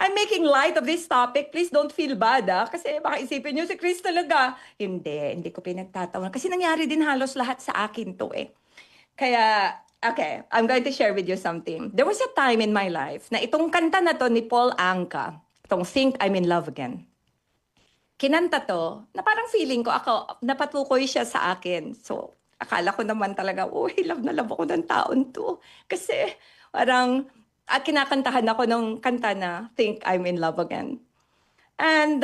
I'm making light of this topic. Please don't feel bad, kasi baka isipin niyo si Chris talaga. Hindi ko pinagtatawan. Kasi nangyari din halos lahat sa akin to . Kaya, okay, I'm going to share with you something. There was a time in my life na itong kanta na to ni Paul Anka, itong Think I'm in Love Again. Kinanta to, na parang feeling ko ako, napatukoy siya sa akin. So, akala ko naman talaga, love na love ako ng taon to. Kasi, parang, kinakantahan ako ng kanta na Think I'm in Love Again. And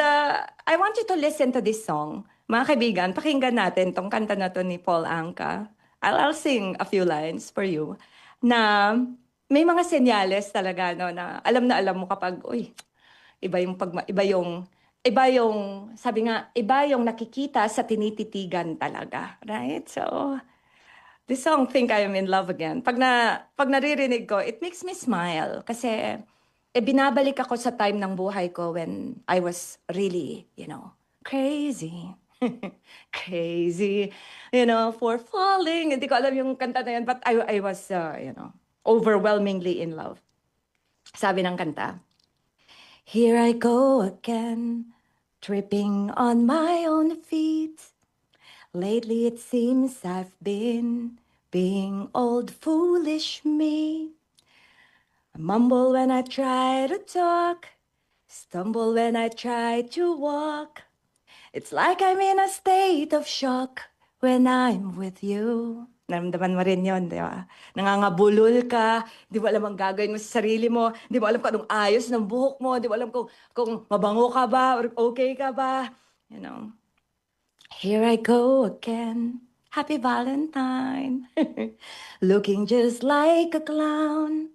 I want you to listen to this song. Mga kaibigan, pakinggan natin tong kanta na to ni Paul Anka. I'll sing a few lines for you. Na may mga senyales talaga, no, na alam mo kapag, iba yung, sabi nga, iba yung nakikita sa tinititigan talaga. Right? So, this song, Think I Am in Love Again, pag naririnig ko, it makes me smile. Kasi, binabalik ako sa time ng buhay ko when I was really, crazy. Crazy, for falling. Hindi ko alam yung kanta na yun, but I was, overwhelmingly in love. Sabi ng kanta, here I go again, tripping on my own feet. Lately it seems I've been being old foolish me. I mumble when I try to talk, stumble when I try to walk. It's like I'm in a state of shock when I'm with you. Naramdaman mo rin yon, di ba? Nangangabulol ka, di mo alam ang gagawin mo sa sarili mo, di mo alam kung anong ayos ng buhok mo, di mo alam kung mabango ka ba or okay ka ba. You know, here I go again. Happy Valentine. Looking just like a clown.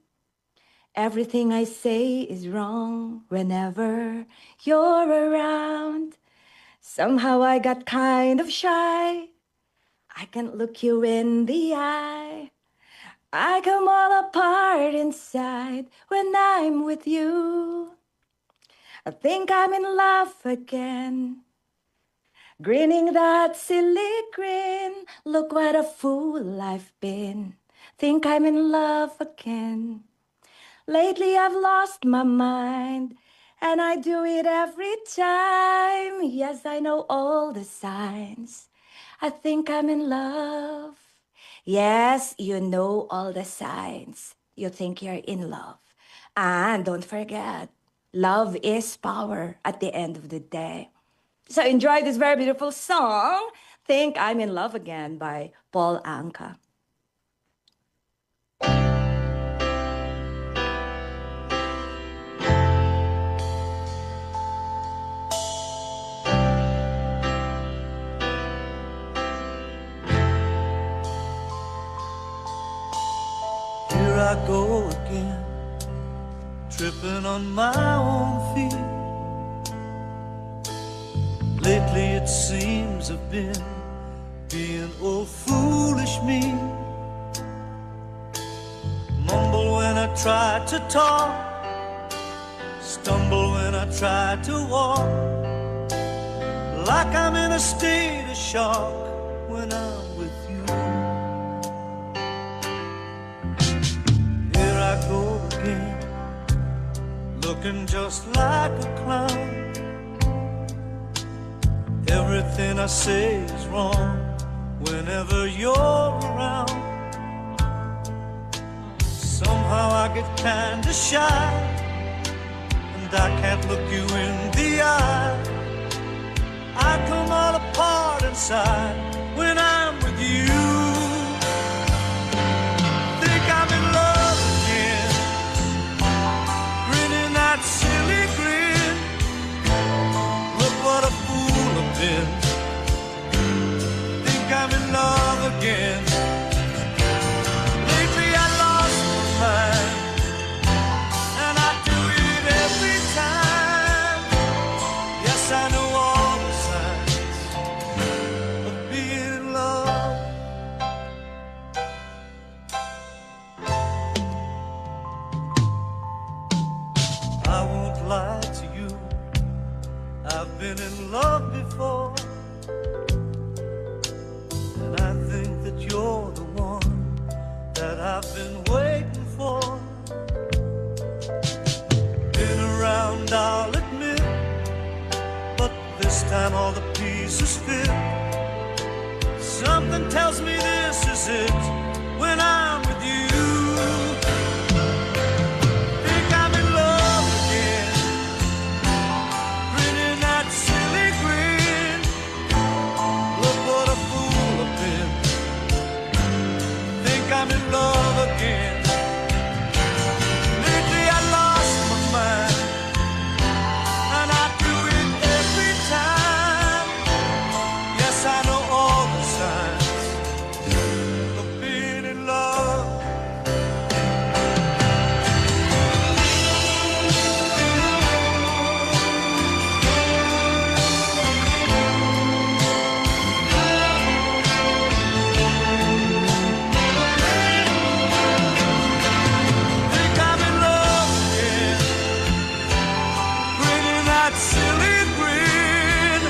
Everything I say is wrong whenever you're around. Somehow I got kind of shy. I can't look you in the eye. I come all apart inside when I'm with you. I think I'm in love again. Grinning that silly grin. Look what a fool I've been. Think I'm in love again. Lately I've lost my mind, and I do it every time. Yes, I know all the signs. I think I'm in love. Yes, you know all the signs. You think you're in love. And don't forget, love is power at the end of the day. So enjoy this very beautiful song, Think I'm in Love Again by Paul Anka. Here I go again, tripping on my own feet. Lately it seems I've been being old foolish me. Mumble when I try to talk, stumble when I try to walk, like I'm in a state of shock when I'm with you. Here I go again, looking just like a clown. Everything I say is wrong whenever you're around. Somehow I get kinda shy, and I can't look you in the eye. I come all apart inside when I'm with you. Think I'm in love again, grinning that silly grin. Look what a fool I've been. Think I'm in love again. Lately I lost my mind, and I do it every time. Yes, I know all the signs of being in love. I won't lie to you, I've been in love before, and I think that you're the one that I've been waiting for. Been around, I'll admit, but this time all the pieces fit. Something tells me this is it when I'm with you. Think I'm in love again, grinning that silly grin. Look what a fool I've been. Think I'm in love again. Lately I lost my mind, and I do it every time. Yes, I know all the signs of being in love. Think I'm in love again, grinning that silly grin.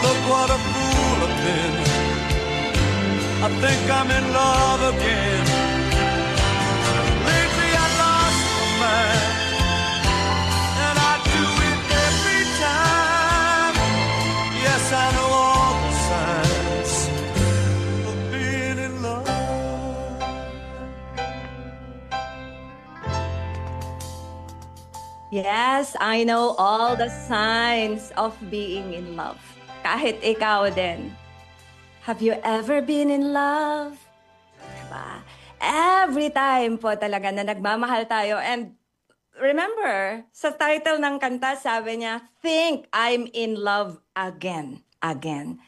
Look what a fool I've been. I think I'm in love again. Lately I lost my mind, and I do it every time. Yes, I know all the signs of being in love. Yes, I know all the signs of being in love. Kahit ikaw din. Have you ever been in love? ba? Every time po talaga na nagmamahal tayo. And remember, sa title ng kanta, sabi niya, Think I'm in Love Again. Again.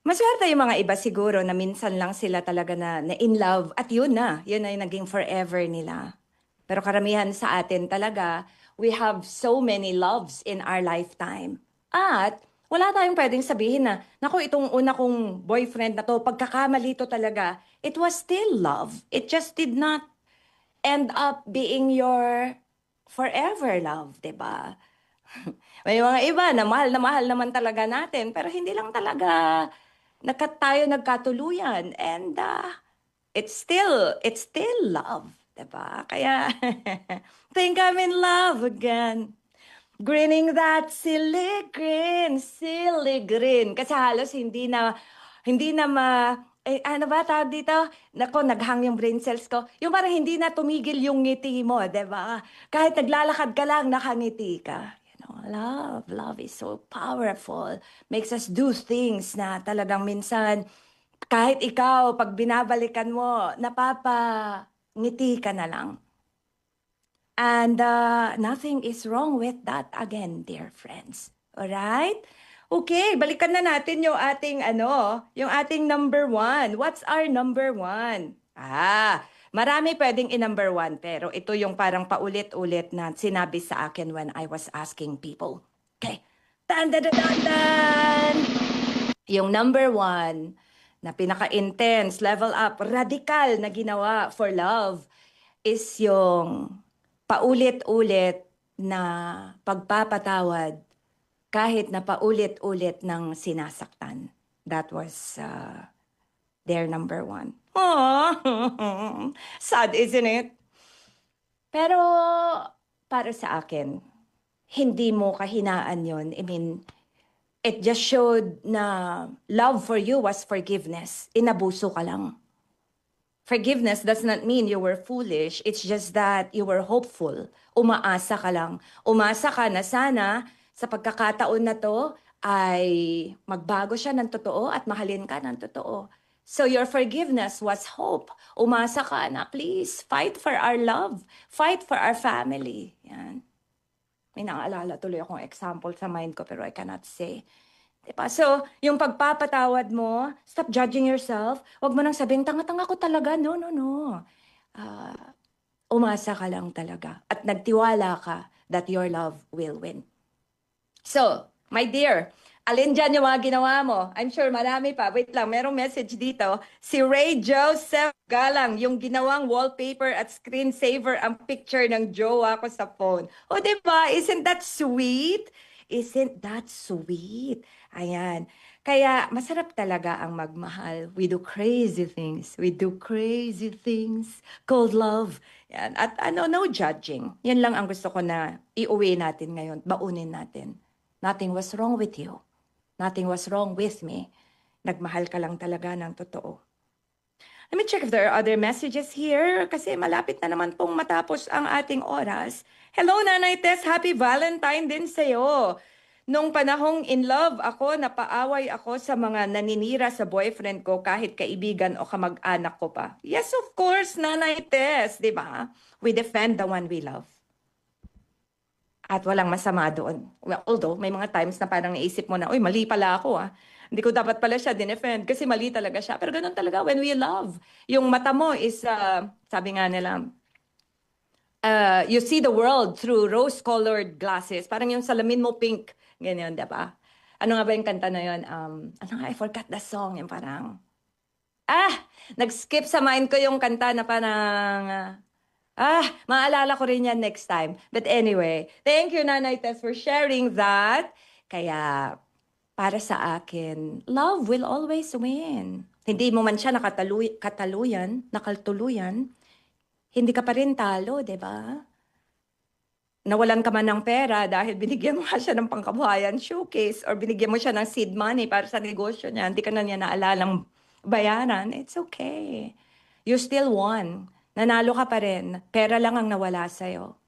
Maswerte yung mga iba siguro na minsan lang sila talaga na in love at yun na yung naging forever nila. Pero karamihan sa atin talaga, we have so many loves in our lifetime. At wala tayong pwedeng sabihin na, naku, itong una kong boyfriend na to, pagkakamali to talaga, it was still love. It just did not end up being your forever love, 'di ba? May mga iba na mahal naman talaga natin, pero hindi lang talaga tayo nagkatuluyan. And it's still love, 'di ba? Kaya, think I'm in love again. Grinning that silly grin. Kasi halos hindi na ano ba tawag dito? Nako, naghang yung brain cells ko. Yung parang hindi na tumigil yung ngiti mo, 'di ba? Kahit naglalakad ka lang, nakangiti ka. Love is so powerful. Makes us do things na talagang minsan, kahit ikaw, pag binabalikan mo, napapangiti ka na lang. And nothing is wrong with that again, dear friends. Alright? Okay, balikan na natin yung ating yung ating number one. What's our number one? Marami pwedeng i-number one, pero ito yung parang paulit-ulit na sinabi sa akin when I was asking people. Okay. Tan. Yung number one na pinaka-intense, level up, radical na ginawa for love is yung paulit-ulit na pagpapatawad kahit na paulit-ulit ng sinasaktan. That was their number one. Aww, sad, isn't it? Pero para sa akin, hindi mo kahinaan yon. I mean, it just showed na love for you was forgiveness. Inabuso ka lang. Forgiveness does not mean you were foolish. It's just that you were hopeful. Umaasa ka lang. Umasa ka na sana sa pagkakataon na to ay magbago siya ng totoo at mahalin ka ng totoo. So your forgiveness was hope. Umasa ka na, please, fight for our love. Fight for our family. Yan. May naalala tuloy akong example sa mind ko pero I cannot say. Diba? So, yung pagpapatawad mo, stop judging yourself. Huwag mo nang sabihin, tanga-tanga ko talaga. No. Umasa ka lang talaga. At nagtiwala ka that your love will win. So, my dear, alin dyan yung mga ginawa mo? I'm sure marami pa. Wait lang, merong message dito. Si Ray Joseph Galang, yung ginawang wallpaper at screensaver ang picture ng jowa ko sa phone. O, diba? Isn't that sweet? Isn't that sweet? Ayan. Kaya masarap talaga ang magmahal. We do crazy things. Called love. Yan. At no judging. Yan lang ang gusto ko na iuwi natin ngayon. Baunin natin. Nothing was wrong with you. Nothing was wrong with me. Nagmahal ka lang talaga ng totoo. Let me check if there are other messages here kasi malapit na naman pong matapos ang ating oras. Hello, Nanay Tess. Happy Valentine din sa'yo. Nung panahong in love ako, napaaway ako sa mga naninira sa boyfriend ko kahit kaibigan o kamag-anak ko pa. Yes, of course, Nanay Tess, di ba? We defend the one we love. At walang masama doon. Well, although, may mga times na parang naisip mo na, uy, mali pala ako Hindi ko dapat pala siya dinefend kasi mali talaga siya. Pero ganun talaga when we love. Yung mata mo is, sabi nga nila, you see the world through rose-colored glasses. Parang yung salamin mo pink. Ganyan, diba? Ano nga ba yung kanta na yun? I forgot the song. Yung parang, nag-skip sa mind ko yung kanta na parang, maalala ko rin yan next time. But anyway, thank you, Nanay Tess, for sharing that. Kaya, para sa akin, love will always win. Hindi mo man siya nakaltuluyan, hindi ka pa rin talo, di ba? Nawalan ka man ng pera dahil binigyan mo siya ng pangkabuhayan showcase or binigyan mo siya ng seed money para sa negosyo niya, hindi ka na niya naalalang bayaran, it's okay. You still won. Nanalo ka pa rin. Pera lang ang nawala sa'yo.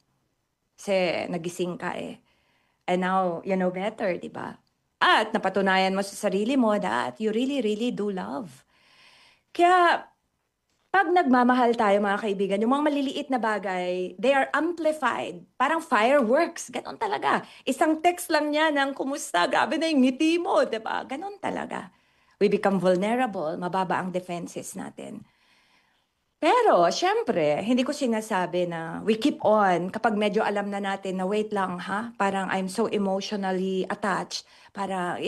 Kasi nagising ka And now, you know better, di ba? At napatunayan mo sa sarili mo that you really, really do love. Kaya, Pag nagmamahal tayo mga kaibigan, yung mga maliliit na bagay, they are amplified. Parang fireworks. Ganon talaga. Isang text lang niya ng kumusta, grabe na yung ngiti mo, diba? Ganon talaga. We become vulnerable, mababa ang defenses natin. Pero, syempre, hindi ko sinasabi na we keep on kapag medyo alam na natin na wait lang ha, parang I'm so emotionally attached. Para,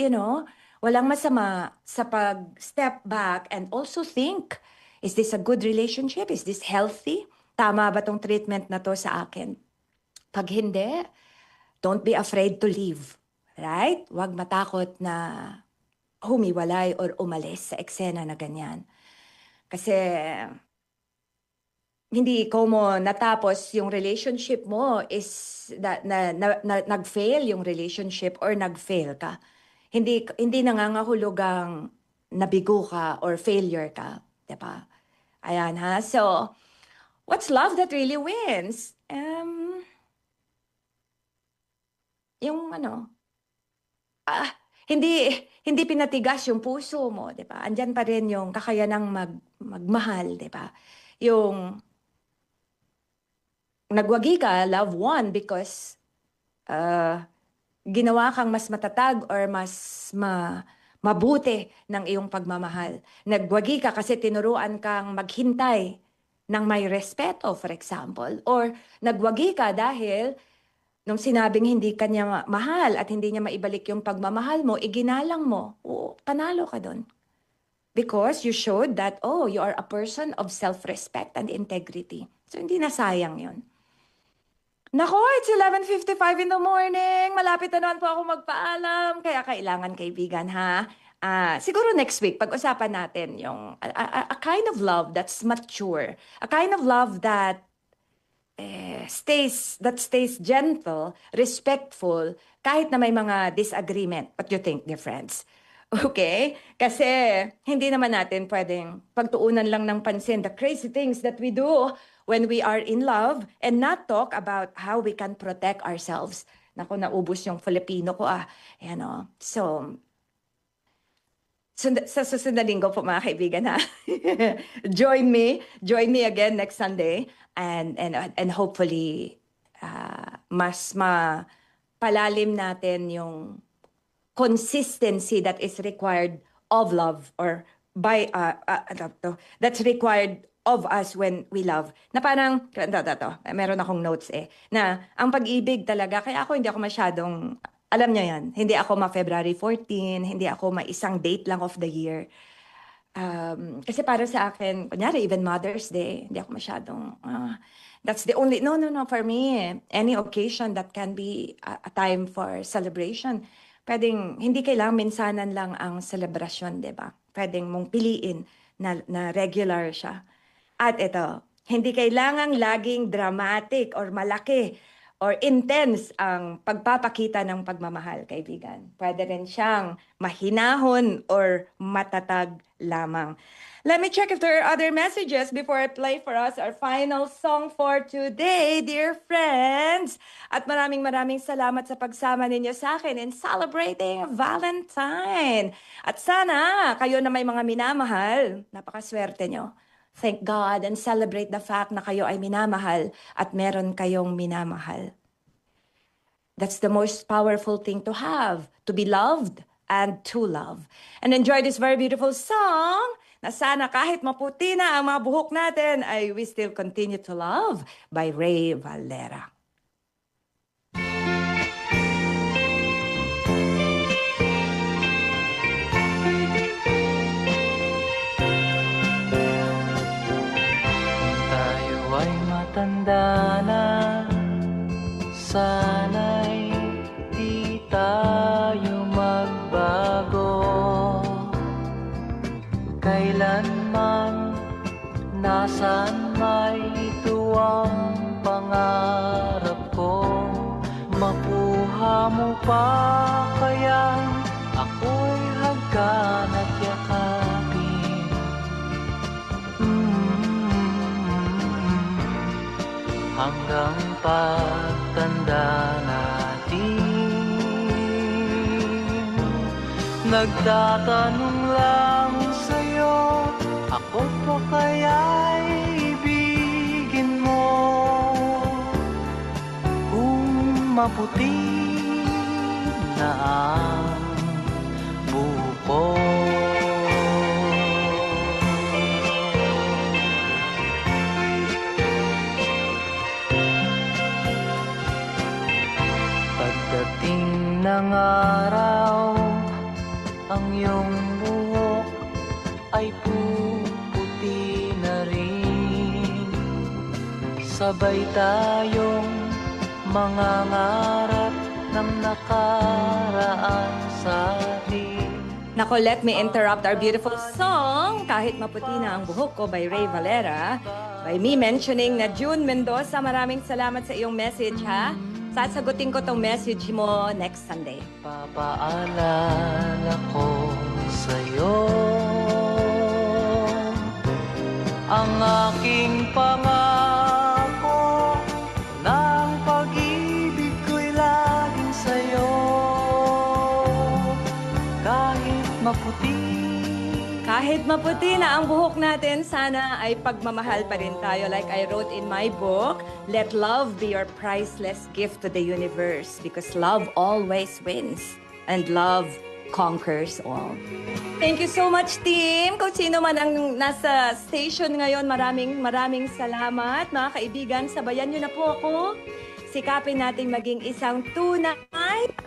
walang masama sa pag-step back and also think, is this a good relationship? Is this healthy? Tama ba tong treatment na to sa akin? Pag hindi, don't be afraid to leave. Right? Huwag matakot na humiwalay or umalis sa eksena na ganyan. Kasi hindi ikaw mo natapos yung relationship mo is nag-fail yung relationship or nag-fail ka. Hindi nangangahulugang nabigo ka or failure ka. Diba? Ayan ha. So, what's love that really wins? Hindi pinatigas yung puso mo, 'di ba? Andiyan pa rin yung kakayanang magmahal, 'di ba? Yung nagwagi ka, love won because ginawa kang mas matatag or mas mabuti ng iyong pagmamahal. Nagwagi ka kasi tinuruan kang maghintay ng may respeto, for example. Or nagwagi ka dahil nung sinabing hindi ka niya mahal at hindi niya maibalik yung pagmamahal mo, iginalang mo, panalo ka doon. Because you showed that, you are a person of self-respect and integrity. So, hindi na sayang yun. Nako, it's 11:55 in the morning. Malapit na naman po ako magpaalam. Kaya kailangan, kaibigan, ha? Siguro next week, pag-usapan natin yung a kind of love that's mature. A kind of love that stays gentle, respectful, kahit na may mga disagreement. What you think, dear friends? Okay? Kasi hindi naman natin pwedeng pagtuunan lang ng pansin the crazy things that we do when we are in love and not talk about how we can protect ourselves. Naku, naubos yung Filipino ko So, sa susunod na linggo po mga kaibigan ha. Join me again next Sunday and hopefully mas palalim natin yung consistency that is required of love or by that's required of us when we love. Na parang, meron akong notes na ang pag-ibig talaga, kaya hindi ako masyadong, alam niyo yan, hindi ako February 14, hindi ako isang date lang of the year. Kasi para sa akin, kunyari, even Mother's Day, hindi ako masyadong, that's the only, no, for me, any occasion that can be a time for celebration, pwedeng, hindi kailangang minsanan lang ang celebration, diba? Pwedeng mong piliin na regular siya. At ito, hindi kailangang laging dramatic or malaki or intense ang pagpapakita ng pagmamahal, kaibigan. Pwede rin siyang mahinahon or matatag lamang. Let me check if there are other messages before I play for us our final song for today, dear friends. At maraming salamat sa pagsama ninyo sa akin in celebrating Valentine. At sana kayo na may mga minamahal, napakaswerte nyo. Thank God and celebrate the fact na kayo ay minamahal at meron kayong minamahal. That's the most powerful thing to have, to be loved and to love. And enjoy this very beautiful song na sana kahit maputi na ang mga buhok natin ay we still continue to love by Ray Valera. Matanda na, sana'y di tayo magbago. Kailanman, nasaan may ito ang pangarap ko. Makuha mo pa kaya ako'y hagkan at yakapin. Hanggang pagtanda natin, nagtatanong lang sa'yo, ako pa kaya'y maputi na ang buko. Pagdating ng araw, ang iyong buhok ay puputi na rin. Sabay tayong mangangarap ng nakaraan sa atin. Nako, let me interrupt our beautiful song, Kahit Maputi na ang Buhok Ko by Ray Valera, by me mentioning na June Mendoza. Maraming salamat sa iyong message, ha? Sasagutin ko tong message mo next Sunday. Papaalala ko sa'yo ang aking pangako ng pag-ibig ko'y laging sa'yo. Kahit maputi, Kahit maputi na ang buhok natin, sana ay pagmamahal pa rin tayo. Like I wrote in my book, let love be your priceless gift to the universe because love always wins and love conquers all. Thank you so much, team. Kung sino man ang nasa station ngayon, maraming salamat. Mga kaibigan, sabayan nyo na po ako. Sikapin natin maging isang tunay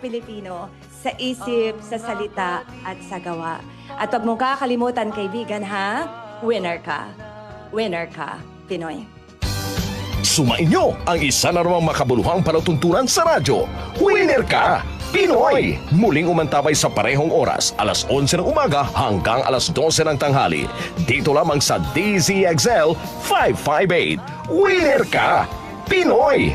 Pilipino sa isip, sa salita, at sa gawa. At huwag mong kakalimutan, kaibigan, ha? Winner ka. Winner ka, Pinoy. Sumainyo ang isa na namang makabuluhang palatuntunan sa radyo. Winner ka! Pinoy! Muling umantabay sa parehong oras, alas 11 ng umaga hanggang alas 12 ng tanghali. Dito lamang sa DZXL 558. Winner ka! Pinoy!